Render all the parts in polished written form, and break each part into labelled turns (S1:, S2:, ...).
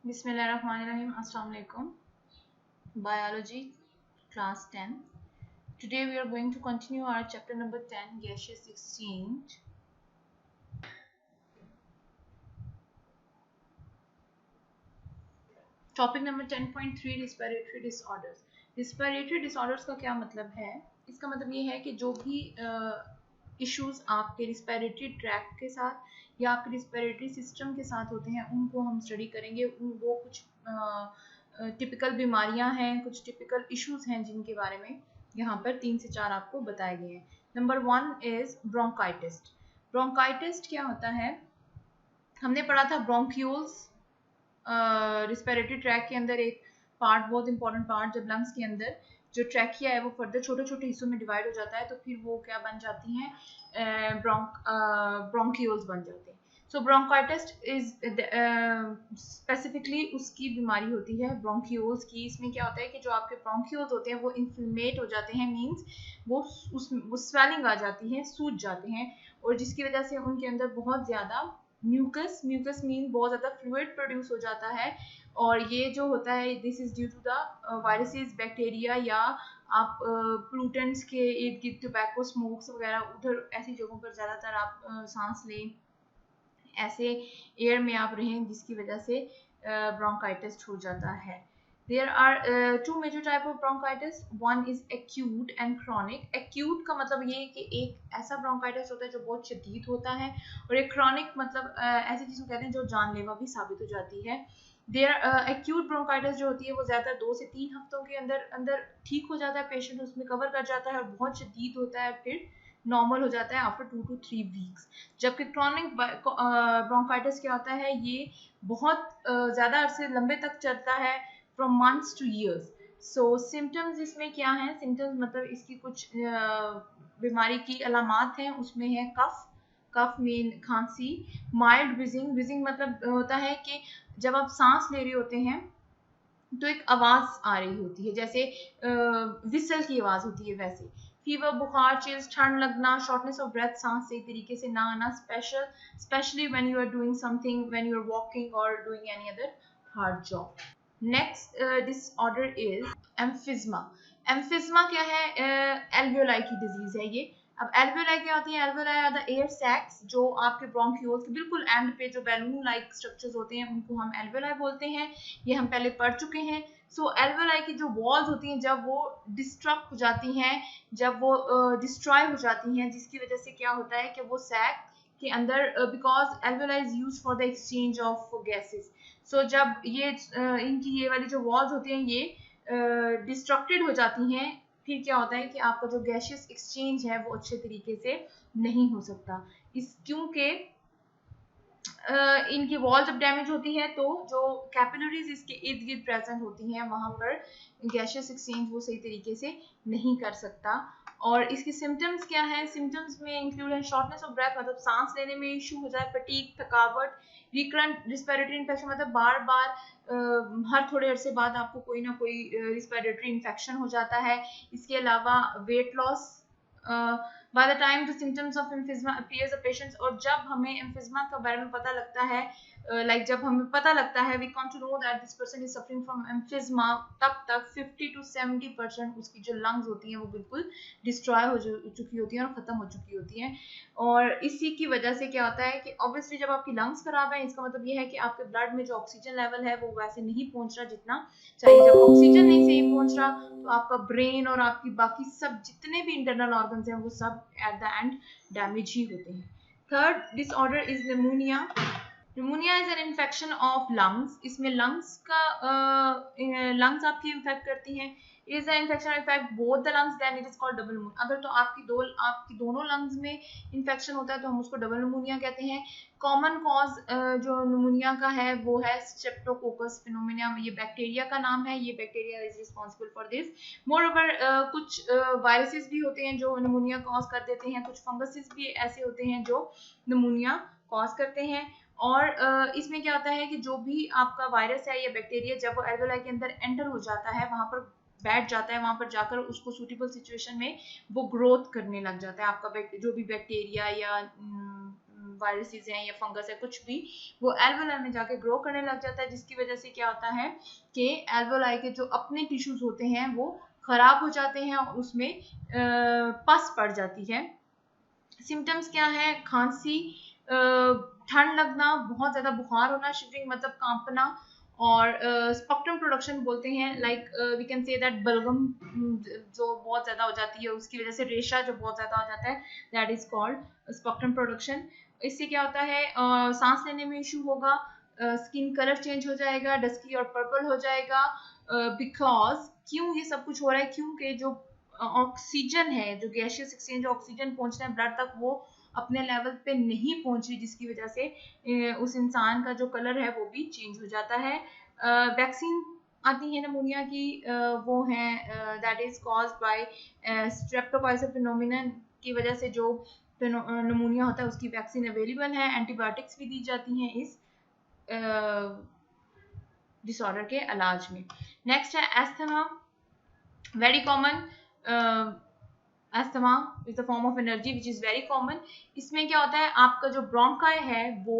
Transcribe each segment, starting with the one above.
S1: Bismillahirrahmanirrahim. Assalamu alaikum. Biology, class 10. Today we are going to continue our chapter number 10, gaseous exchange. Topic number 10.3, respiratory disorders. Respiratory disorders का क्या मतलब है? इसका मतलब ये है कि जो भी इश्यूज आपके रिस्पिरेटरी ट्रैक्ट के साथ या आपके रिस्पिरेटरी सिस्टम के साथ होते हैं उनको हम स्टडी करेंगे। वो कुछ टिपिकल बीमारियां हैं, कुछ टिपिकल इश्यूज हैं जिनके बारे में यहाँ पर 3 से 4 आपको बताए गए हैं। Number 1 is bronchitis. ब्रोंकाइटिस क्या होता है? हमने पढ़ा था ब्रोंक्यूल्स रिस्पिरेटरी ट्रैक के अंदर एक पार्ट, बहुत इंपॉर्टेंट पार्ट, जब लंग्स के अंदर जो ट्रैकिया है वो फर्दर छोटे छोटे हिस्सों में डिवाइड हो जाता है तो फिर वो क्या बन जाती हैं, ब्रोंक्यूल्स बन जाते हैं। सो ब्रोंकाइटिस इज स्पेसिफिकली उसकी बीमारी होती है ब्रोंक्यूल्स की। इसमें क्या होता है कि जो आपके ब्रोंक्यूल्स होते हैं वो इन्फ्लेमेट हो जाते हैं, मींस वो स्वेलिंग आ जाती है, सूज जाते हैं, और जिसकी वजह से उनके अंदर बहुत ज़्यादा म्यूकस मीन बहुत ज़्यादा फ्लूइड प्रोड्यूस हो जाता है। और ये जो होता है this is due to the viruses, bacteria, या आप पोल्यूटेंट्स के इर्द गिर्द टोबैको स्मोक्स वगैरह उधर ऐसी जगहों पर ज़्यादातर आप सांस लें, ऐसे एयर में आप रहें, जिसकी वजह से ब्रोंकाइटिस हो जाता है। There are two major type of bronchitis. One is acute and chronic. Acute का मतलब ये है कि एक ऐसा bronchitis होता है जो बहुत शदीद होता है, और एक chronic मतलब ऐसी चीज़ को कहते हैं जो जानलेवा भी साबित हो जाती है। There acute bronchitis जो होती है वो ज़्यादा 2 से 3 हफ्तों के अंदर ठीक हो जाता है, पेशेंट उसमें कवर कर जाता है, और बहुत शदीद होता है फिर नॉर्मल हो जाता है आफ्टर 2 to 3 वीक्स। जबकि क्रॉनिक ब्रोंकाइटिस क्या होता है, ये बहुत ज़्यादा अरसे लंबे तक चलता है, from months two years. So symptoms इसमें क्या हैं? सिम्टम्स मतलब इसकी कुछ बीमारी की अलामात हैं, उसमें है कफ मीन खांसी, माइल्ड विजिंग मतलब होता है कि जब आप सांस ले रहे होते हैं तो एक आवाज आ रही होती है, जैसे विसल की आवाज होती है वैसे। फीवर, बुखार, चिल्स, ठंड लगना, शॉर्टनेस ऑफ ब्रेथ, सांस सही तरीके से ना आना, specially when you are doing something, when you are walking और doing any other hard job. Next disorder is emphysema. Emphysema क्या है? एल्वियोलाई की डिजीज है ये। अब एल्वियोलाई क्या होती है? Alveoli are the air sacs जो आपके ब्रोंक्यूल्स के बिल्कुल एंड पे जो बैलून लाइक स्ट्रक्चर्स होते हैं उनको हम एल्वियोलाई बोलते हैं। ये हम पहले पढ़ चुके हैं। सो एल्वियोलाई की जो वॉल्स होती हैं जब वो डिस्ट्रक्ट हो जाती हैं, जब वो डिस्ट्रॉय हो जाती हैं, जिसकी वजह से क्या होता है कि वो सैक के अंदर, because alveoli is used for the exchange of gases. So जब ये इनकी ये वाली जो वॉल्स होती हैं ये डिस्ट्रक्टेड हो जाती हैं, फिर क्या होता है कि आपका जो गैशियस एक्सचेंज है वो अच्छे तरीके से नहीं हो सकता। इस क्योंकि इनकी वॉल जब डैमेज होती है तो जो कैपिलरीज इसके इर्द गिर्द प्रेजेंट होती हैं वहां पर गैशियस एक्सचेंज वो सही तरीके से नहीं कर सकता। और इसके सिम्टम्स क्या हैं? सिम्टम्स में इंक्लूड है शॉर्टनेस ऑफ ब्रेथ, मतलब सांस लेने में इशू हो जाए, फटीग, थकावट, रिकरेंट रिस्पिरेटरी इन्फेक्शन, मतलब बार बार हर थोड़े अरसे बाद आपको कोई ना कोई रिस्पिरेटरी इन्फेक्शन हो जाता है। इसके अलावा weight loss by the time the symptoms of emphysema appears a patient, और जब हमें emphysema के बारे में पता लगता है, जब हमें पता लगता है we come to know that this person is suffering from emphysema, तब तक 50 to 70% उसकी जो lungs होती हैं वो बिल्कुल destroy हो चुकी होती हैं और ख़त्म हो चुकी होती हैं। और इसी की वजह से क्या होता है कि obviously जब आपकी lungs खराब है इसका मतलब ये है कि आपके blood में जो ऑक्सीजन लेवल है वो वैसे नहीं पहुंच रहा जितना चाहिए। जब ऑक्सीजन नहीं सही पहुंच रहा तो आपका ब्रेन और आपकी बाकी सब जितने भी इंटरनल ऑर्गन्स हैं वो सब एट द एंड डैमेज ही होते हैं। Third disorder is pneumonia. Pneumonia is an infection of lungs. इसमें लंग्स का लंग्स आपकी इन्फेक्ट करती हैं। Is an infection effect both the lungs, then it is called double pneumonia. अगर तो आपकी दोनों लंग्स में इन्फेक्शन होता है तो हम उसको डबल निमोनिया कहते हैं। कॉमन कॉज जो निमोनिया का है वो है स्ट्रेप्टोकोकस फिनोमेना, ये बैक्टीरिया का नाम है, ये bacteria is responsible for this. More over कुछ वायरसेस भी होते हैं जो निमोनिया कॉज कर देते हैं, कुछ फंगसेस भी ऐसे होते हैं जो निमोनिया कॉज करते हैं। और इसमें क्या होता है कि जो भी आपका वायरस है या बैक्टीरिया जब वो एल्वेओलाई के अंदर एंटर हो जाता है, वहां पर बैठ जाता है, वहां पर जाकर उसको सूटेबल सिचुएशन में वो ग्रोथ करने लग जाता है। आपका जो भी बैक्टीरिया या वायरसेस हैं या फंगस है कुछ भी, वो एल्वोलाई में जाके ग्रो करने लग जाता है, जिसकी वजह से क्या होता है कि एल्वोलाई के जो अपने टिश्यूज होते हैं वो खराब हो जाते हैं और उसमें पस पड़ जाती है। सिम्टम्स क्या है? खांसी, ठंड लगना, बहुत ज्यादा बुखार होना, शिवरिंग मतलब कांपना, और स्पेक्ट्रम प्रोडक्शन बोलते हैं, like we can say that बलगम जो बहुत ज्यादा हो जाती है, उसकी वजह से रेशा जो बहुत ज्यादा हो जाता है, that is called spectrum production. इससे क्या होता है? सांस लेने में इशू होगा, स्किन कलर चेंज हो जाएगा, डस्की और पर्पल हो जाएगा, बिकॉज क्यों ये सब कुछ हो रहा है? क्योंकि जो ऑक्सीजन है, जो गैसियस एक्सचेंज ऑक्सीजन पहुंचना है ब्लड तक, वो अपने लेवल पे नहीं पहुंच रही, जिसकी वजह से उस इंसान का जो कलर है वो भी चेंज हो जाता है। वैक्सीन आती है नमूनिया की, वो है that is caused by streptococcus pneumoniae की वजह से जो नमूनिया होता है उसकी वैक्सीन अवेलेबल है, एंटीबायोटिक्स भी दी जाती हैं इस डिसऑर्डर के इलाज में। नेक्स्ट है asthma, very common. Asthma is the form of energy which is very common. इसमें क्या होता है? आपका जो ब्रोंकाई है वो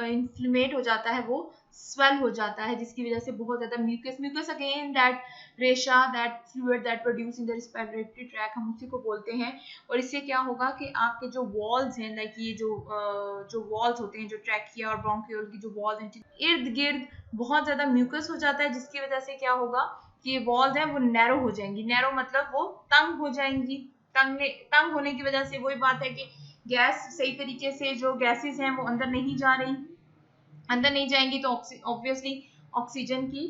S1: इन्फ्लेमेट हो जाता है, वो स्वेल हो जाता है, जिसकी वजह से बहुत ज्यादा म्यूकस अगेन दैट रेशा, that fluid that produce in the respiratory tract, हम उसी को बोलते हैं। और इससे क्या होगा कि आपके जो वॉल्स हैं, लाइक ये जो वॉल्स होते हैं, जो ट्रैकिया और ब्रोंकियोल की जो वॉल्स हैं, इर्द गिर्द बहुत ज्यादा म्यूकस हो जाता है, जिसकी वजह से क्या होगा कि ये वॉल्स हैं वो नैरो हो जाएंगी। नैरो मतलब वो तंग हो जाएंगी। तंग होने की वजह से वही बात है कि गैस सही तरीके से, जो गैसेस हैं वो अंदर नहीं जा रही, अंदर नहीं जाएंगी तो ऑब्वियसली ऑक्सीजन की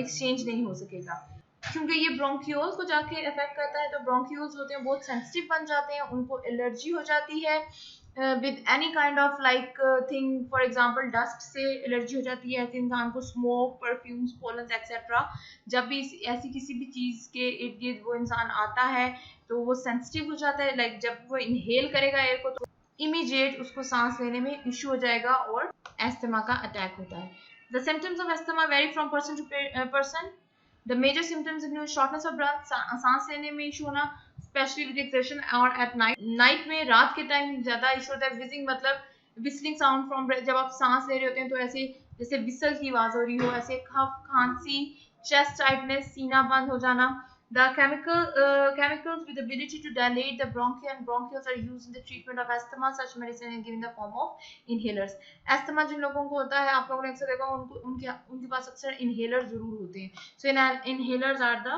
S1: एक्सचेंज नहीं हो सकेगा। क्योंकि ये ब्रोंकियोल्स को जाके इफेक्ट करता है, तो ब्रोंकियोल्स होते हैं बहुत सेंसिटिव बन जाते हैं, उनको एलर्जी हो जाती है with any kind of like thing, for example dust से एलर्जी हो जाती है ऐसे इंसान को, स्मोक, परफ्यूम्स, पोलन्स एक्सेट्रा। जब भी ऐसी किसी भी चीज के इर्द गिर्द वो इंसान आता है तो वो सेंसिटिव हो जाता है, लाइक जब वो इनहेल करेगा एयर को तो इमीडिएट उसको सांस लेने में इश्यू हो जाएगा और एस्थमा का अटैक होता है। The symptoms of asthma vary from person to person. The major symptoms include shortness of breath, सांस लेने में इशू होना, स्पेशली विद एक्सर्शन और एट नाइट। नाइट में, रात के टाइम ज्यादा इशू होता है। विजिंग मतलब विस्लिंग साउंड फ्रॉम ब्रेथ, जब आप सांस ले रहे होते हैं तो ऐसे जैसे विसल की आवाज हो रही हो, ऐसे कफ, खांसी, चेस्ट टाइटनेस, सीना बंद हो जाना। The chemicals with the ability to dilate the bronchi and bronchioles are used in the treatment of asthma. Such medicine is given in the form of inhalers. Asthma जिन लोगों को होता है, आप लोगों ने अक्सर देखा उनके पास अक्सर inhaler जरूर होते हैं. So inhalers are the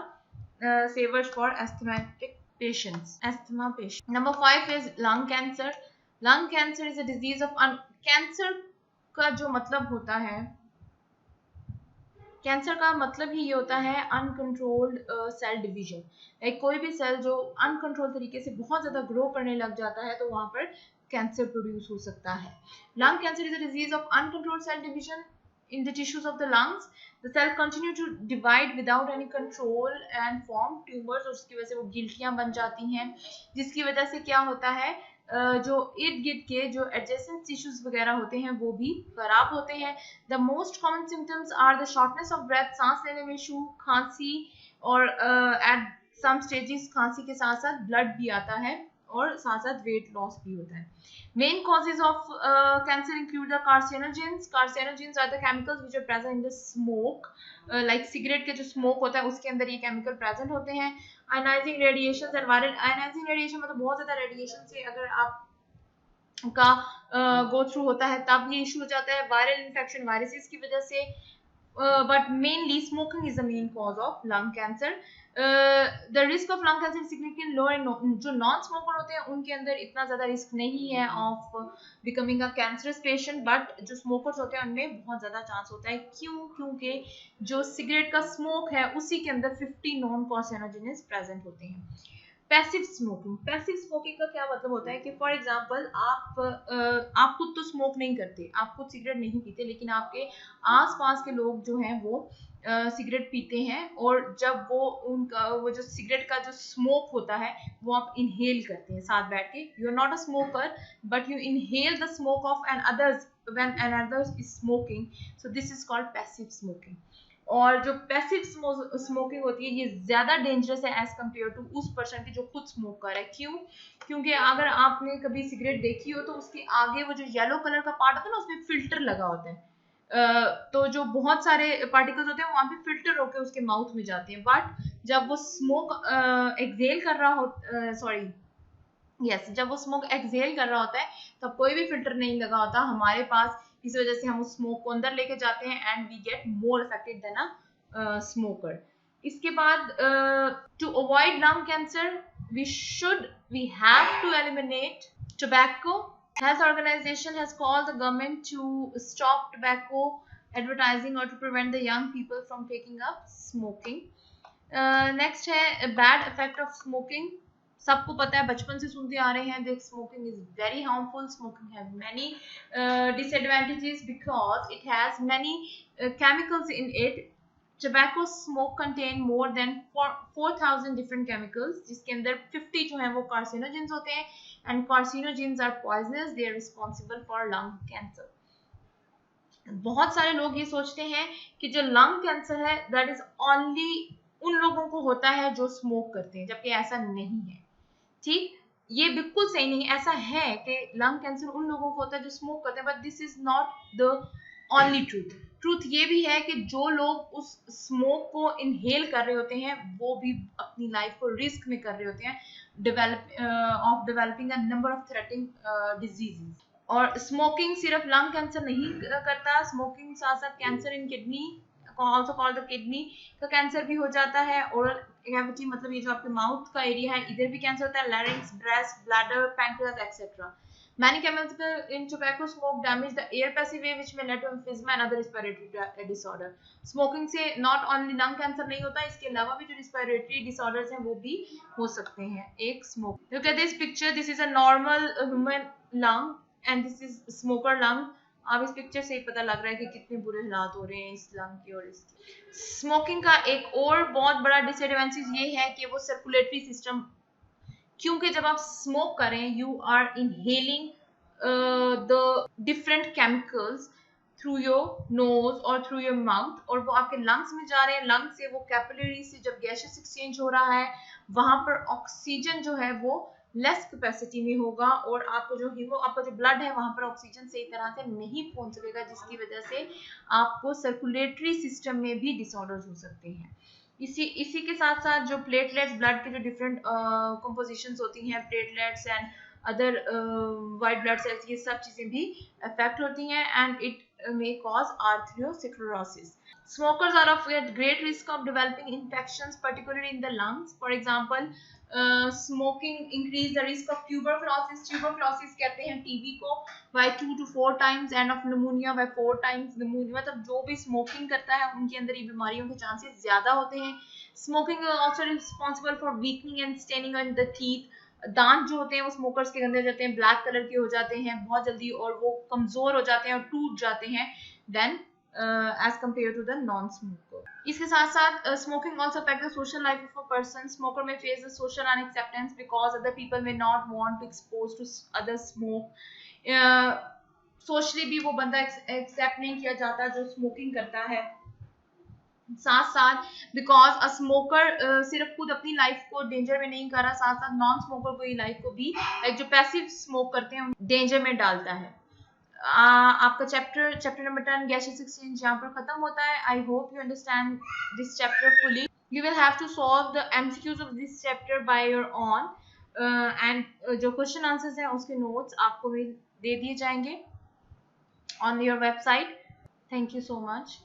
S1: savers for asthmatic patients. Asthma patients. Number 5 is lung cancer. Lung cancer is a disease of cancer का जो मतलब होता है, कैंसर का मतलब ही ये होता है अनकंट्रोल्ड सेल डिवीजन। एक कोई भी सेल जो अनकंट्रोल तरीके से बहुत ज्यादा ग्रो करने लग जाता है तो वहां पर कैंसर प्रोड्यूस हो सकता है। Lung cancer is a disease of uncontrolled cell division in the tissues of the lungs. The cell continue to divide without any control and form tumors, और उसकी वजह से वो गिल्टियां बन जाती हैं, जिसकी वजह से क्या होता है जो इर्द गिर्द के जो एडजेसेंट टिश्यूज वगैरह होते हैं वो भी खराब होते हैं। The most common symptoms are the shortness of breath, सांस लेने में इशू, खांसी, और एट सम स्टेजेस खांसी के साथ साथ ब्लड भी आता है और साथ साथ वेट लॉस भी होता है। Main causes of cancer include the carcinogens. Carcinogens are the chemicals which are present in the smoke. Like cigarette के जो smoke होता है उसके अंदर ये chemical present होते हैं. Ionizing radiations and viral ionizing radiation मतलब बहुत ज़्यादा radiation से अगर आप का go through होता है तब ये issue हो जाता है. Viral infection, viruses की वजह से. But mainly smoking is the main cause of lung cancer. The risk of lung cancer is significantly lower in जो नॉन स्मोकर होते हैं उनके अंदर इतना ज़्यादा रिस्क नहीं है of becoming a cancerous patient, but जो स्मोकर्स होते हैं उनमें बहुत ज़्यादा चांस होता है। क्यों? क्योंकि जो सिगरेट का स्मोक है उसी के अंदर 50 नॉन कार्सिनोजेनेस प्रेजेंट होते हैं। पैसिव स्मोकिंग, पैसिव स्मोकिंग का क्या मतलब होता है कि फॉर एग्जांपल आप खुद तो स्मोक नहीं करते, आप खुद सिगरेट नहीं पीते, लेकिन आपके आसपास के लोग जो हैं वो सिगरेट पीते हैं, और जब वो जो सिगरेट का जो स्मोक होता है वो आप इनहेल करते हैं साथ बैठ के। You are not a smoker but you inhale the smoke of an others when an others is smoking, so this is called passive smoking. और जो पैसिव स्मोकिंग होती है ये ज्यादा डेंजरस है एज कम्पेयर टू उस पर्सन की जो खुद स्मोक कर रहा है। क्यों? क्योंकि अगर आपने कभी सिगरेट देखी हो तो उसके आगे वो जो येलो कलर का पार्ट होता है ना, उसमें फिल्टर लगा होता है। तो जो बहुत सारे पार्टिकल्स होते हैं वहां पे फिल्टर होकर उसके माउथ में जाते हैं। बट जब वो स्मोक एक्सेल कर रहा हो, सॉरी यस, जब वो स्मोक एक्सेल कर रहा होता है तब कोई भी फिल्टर नहीं लगा होता हमारे पास। इस वजह से हम उस स्मोक को अंदर लेके जाते हैं and we get more affected than a smoker. इसके बाद to avoid lung cancer we have to eliminate tobacco. Health organization has called the government to stop tobacco advertising or to prevent the young people from taking up smoking. Next है bad effect of smoking. सबको पता है, बचपन से सुनते आ रहे हैं that smoking is very harmful, smoking have many disadvantages because it has many chemicals in it. Tobacco smoke contain more than 4,000 different chemicals, जिसके अंदर 50 जो है वो carcinogens होते हैं and carcinogens are poisonous, they are responsible for lung cancer. बहुत सारे लोग ये सोचते हैं कि जो लंग कैंसर है दैट इज ओनली उन लोगों को होता है जो स्मोक करते हैं, जबकि ऐसा नहीं है। ठीक, ये बिल्कुल सही नहीं। ऐसा है कि लंग कैंसर उन लोगों को होता है जो स्मोक करते हैं, but this is not the only truth. Truth ये भी है कि जो लोग उस स्मोक को इनहेल कर रहे होते हैं वो भी अपनी लाइफ को रिस्क में कर रहे होते हैं developing a number of threatening diseases. और स्मोकिंग सिर्फ लंग कैंसर नहीं करता, स्मोकिंग साथ साथ cancer in kidney, also called the kidney का कैंसर भी हो जाता है। ओरल कैविटी मतलब ये जो आपके माउथ का एरिया है इधर भी कैंसर होता है, larynx, breast, bladder, pancreas etcetera. Many chemicals in tobacco smoke damage the air passageway which may lead to emphysema and other respiratory disorder. Smoking से not only lung cancer नहीं होता, इसके अलावा भी जो respiratory disorders हैं वो भी हो सकते हैं एक smoke. Look at this picture. This is a normal human lung and this is smoker lung. अब इस पिक्चर से पता लग रहा है कि कितने बुरे हालात हो रहे हैं इस लंग के और इसके। स्मोकिंग का एक और बहुत बड़ा डिसएडवांटेज ये है कि वो सर्कुलेटरी सिस्टम, क्योंकि जब आप स्मोक करें you are inhaling the different chemicals through your nose और थ्रू योर माउथ, और वो आपके लंग्स में जा रहे हैं। लंग्स से वो कैपिलरी से जब गैसेस एक्सचेंज हो रहा है वहां पर ऑक्सीजन जो है वो लेस कैपेसिटी में होगा और आपको जो ब्लड है वहां पर ऑक्सीजन सही तरह से नहीं पहुंच सकेगा, जिसकी वजह से आपको सर्कुलेटरी सिस्टम में भी डिसऑर्डर्स हो सकते हैं। इसी के साथ साथ जो प्लेटलेट्स, ब्लड के जो डिफरेंट कंपोजिशंस होती हैं, platelets and other white blood cells, ये सब चीजें भी अफेक्ट होती हैं and it may cause arteriosclerosis. Smokers are at great risk of developing infections, particularly in the lungs. For example, smoking increase the risk of tuberculosis. Tuberculosis कहते हैं TB को by 2 to 4 times and of pneumonia by 4 times. Pneumonia मतलब जो भी smoking करता है उनके अंदर ये बीमारियों के चांसेस ज्यादा होते हैं। Smoking is also responsible for weakening and staining on the teeth. दांत जो होते हैं वो स्मोकर्स के गंदे हो जाते हैं, ब्लैक कलर के हो जाते हैं बहुत जल्दी और वो कमजोर हो जाते हैं और टूट जाते हैं then as compare to the non smoker. इसके साथ साथ smoking also affect the social life of a person. Smoker may face the social unacceptance because other people may not want to expose to other smoke. Socially भी वो बंदा accept नहीं किया जाता जो स्मोकिंग करता है। साथ साथ बिकॉज अ स्मोकर सिर्फ खुद अपनी लाइफ को डेंजर में नहीं कर रहा, साथ साथ नॉन स्मोकर को लाइफ को भी जो पैसिव स्मोक करते हैं डेंजर में डालता है। आपका चैप्टर नंबर 10 गैसेस एक्सचेंज यहाँ पर खत्म होता है। I hope you understand this chapter fully. You will have to solve the MCQs of this chapter by your own एंड जो क्वेश्चन आंसर्स हैं उसके नोट्स आपको भी दे दिए जाएंगे on your website. Thank you so much.